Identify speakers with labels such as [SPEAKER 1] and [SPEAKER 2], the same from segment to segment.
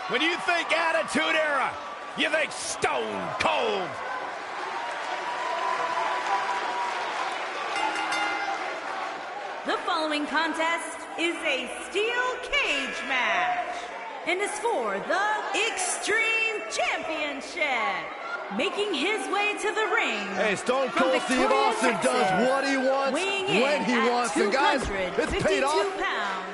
[SPEAKER 1] When you think Attitude Era, you think Stone Cold.
[SPEAKER 2] The following contest is a steel cage match and is for the Extreme Championship. Making his way to the ring.
[SPEAKER 3] Hey, Stone Cold Steve Austin does what he wants, when he wants. And guys, it's paid off.
[SPEAKER 2] Pounds.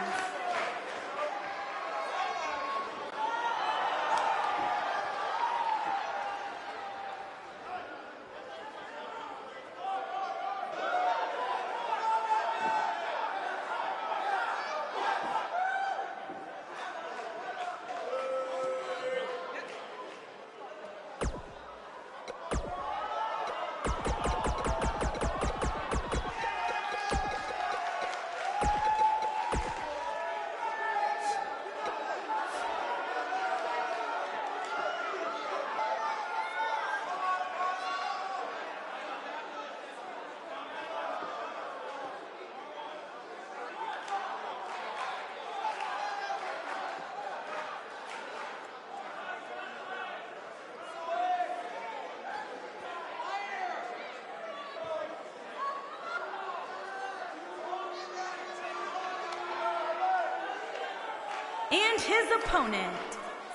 [SPEAKER 2] And his opponent,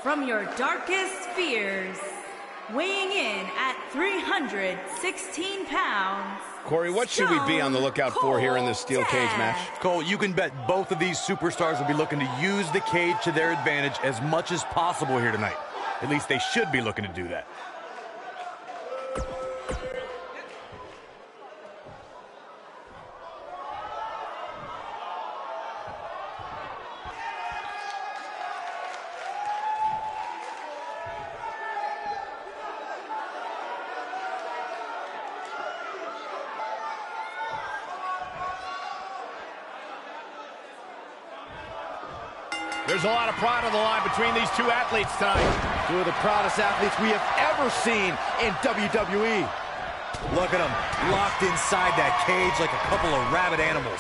[SPEAKER 2] from your darkest fears, weighing in at 316 pounds.
[SPEAKER 1] Corey, what should we be on the lookout for here in this steel cage match?
[SPEAKER 4] Cole, you can bet both of these superstars will be looking to use the cage to their advantage as much as possible here tonight. At least they should be looking to do that.
[SPEAKER 1] There's a lot of pride on the line between these two athletes tonight.
[SPEAKER 3] Two of the proudest athletes we have ever seen in WWE.
[SPEAKER 4] Look at them, locked inside that cage like a couple of rabid animals.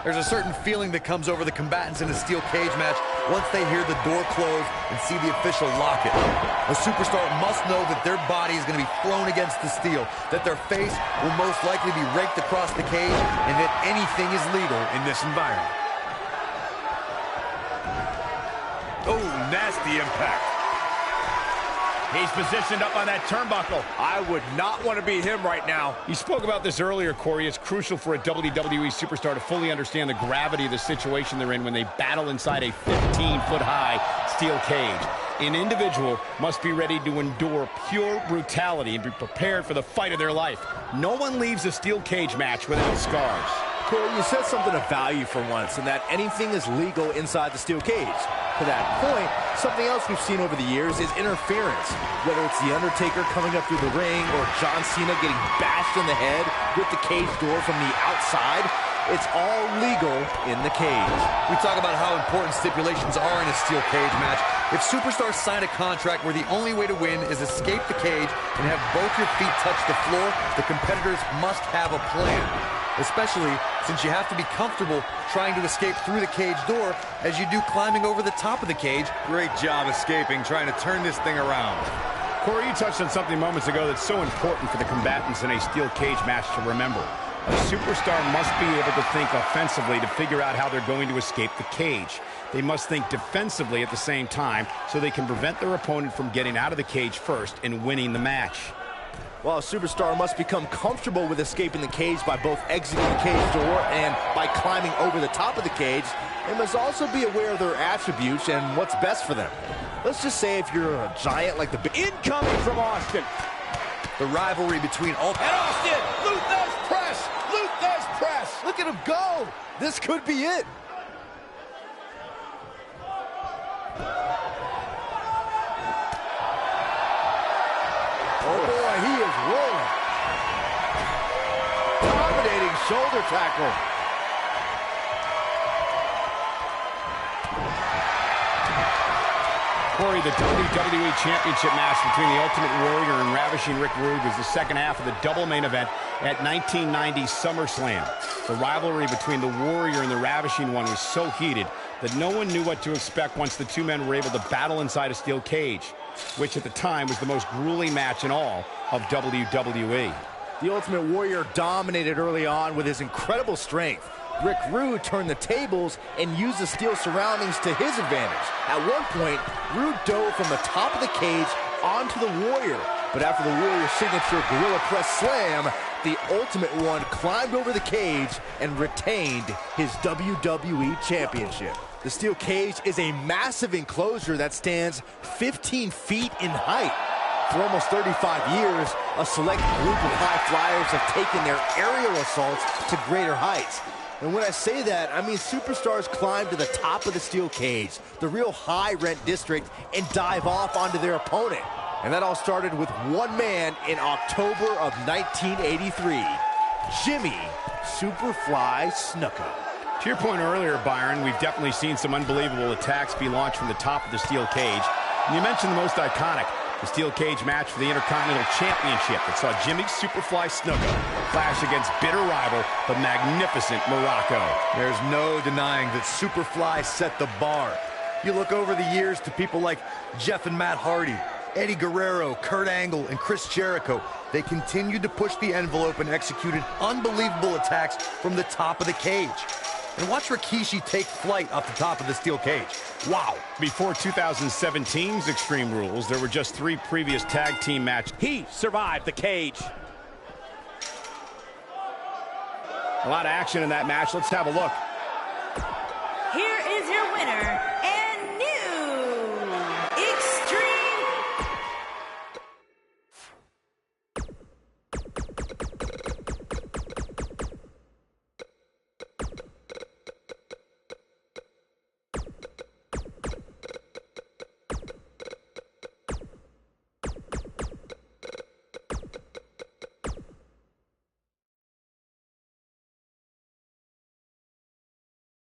[SPEAKER 4] There's a certain feeling that comes over the combatants in a steel cage match once they hear the door close and see the official lock it. A superstar must know that their body is going to be thrown against the steel, that their face will most likely be raked across the cage, and that anything is legal in this environment.
[SPEAKER 1] Oh, nasty impact. He's positioned up on that turnbuckle.
[SPEAKER 3] I would not want to be him right now.
[SPEAKER 1] You spoke about this earlier, Corey. It's crucial for a WWE superstar to fully understand the gravity of the situation they're in when they battle inside a 15-foot-high steel cage. An individual must be ready to endure pure brutality and be prepared for the fight of their life. No one leaves a steel cage match without scars.
[SPEAKER 3] Corey, you said something of value for once, and that anything is legal inside the steel cage. To that point, something else we've seen over the years is interference. Whether it's The Undertaker coming up through the ring or John Cena getting bashed in the head with the cage door from the outside, it's all legal in the cage.
[SPEAKER 4] We talk about how important stipulations are in a steel cage match. If superstars sign a contract where the only way to win is escape the cage and have both your feet touch the floor, the competitors must have a plan. Especially since you have to be comfortable trying to escape through the cage door as you do climbing over the top of the cage. Great job escaping, trying to turn this thing around.
[SPEAKER 1] Corey, you touched on something moments ago that's so important for the combatants in a steel cage match to remember. A superstar must be able to think offensively to figure out how they're going to escape the cage. They must think defensively at the same time so they can prevent their opponent from getting out of the cage first and winning the match.
[SPEAKER 3] Well, a superstar must become comfortable with escaping the cage by both exiting the cage door and by climbing over the top of the cage. They must also be aware of their attributes and what's best for them. Let's just say if you're a giant like the...
[SPEAKER 1] Incoming from Austin.
[SPEAKER 4] The rivalry between
[SPEAKER 3] And Austin! Lou Thesz press! Lou Thesz press! Look at him go! This could be it. Oh boy, he is is rolling. Dominating shoulder tackle.
[SPEAKER 1] Corey, the WWE Championship match between the Ultimate Warrior and Ravishing Rick Rude was the second half of the double main event at 1990 SummerSlam. The rivalry between the Warrior and the Ravishing One was so heated that no one knew what to expect once the two men were able to battle inside a steel cage, which at the time was the most grueling match in all of WWE.
[SPEAKER 3] The Ultimate Warrior dominated early on with his incredible strength. Rick Rude turned the tables and used the steel surroundings to his advantage. At one point, Rude dove from the top of the cage onto the Warrior. But after the Warrior's signature Gorilla Press Slam, the Ultimate One climbed over the cage and retained his WWE Championship. The steel cage is a massive enclosure that stands 15 feet in height. For almost 35 years, a select group of high flyers have taken their aerial assaults to greater heights. And when I say that, I mean superstars climb to the top of the steel cage, the real high-rent district, and dive off onto their opponent. And that all started with one man in October of 1983, Jimmy Superfly Snuka.
[SPEAKER 1] To your point earlier, Byron, we've definitely seen some unbelievable attacks be launched from the top of the steel cage. And you mentioned the most iconic, the steel cage match for the Intercontinental Championship that saw Jimmy Superfly Snuka clash against bitter rival, the magnificent Morocco.
[SPEAKER 4] There's no denying that Superfly set the bar. You look over the years to people like Jeff and Matt Hardy, Eddie Guerrero, Kurt Angle, and Chris Jericho. They continued to push the envelope and executed unbelievable attacks from the top of the cage. And watch Rikishi take flight off the top of the steel cage. Wow.
[SPEAKER 1] Before 2017's Extreme Rules, there were just 3 previous tag team matches.
[SPEAKER 3] He survived the cage.
[SPEAKER 1] A lot of action in that match. Let's have a look.
[SPEAKER 2] Here is your winner,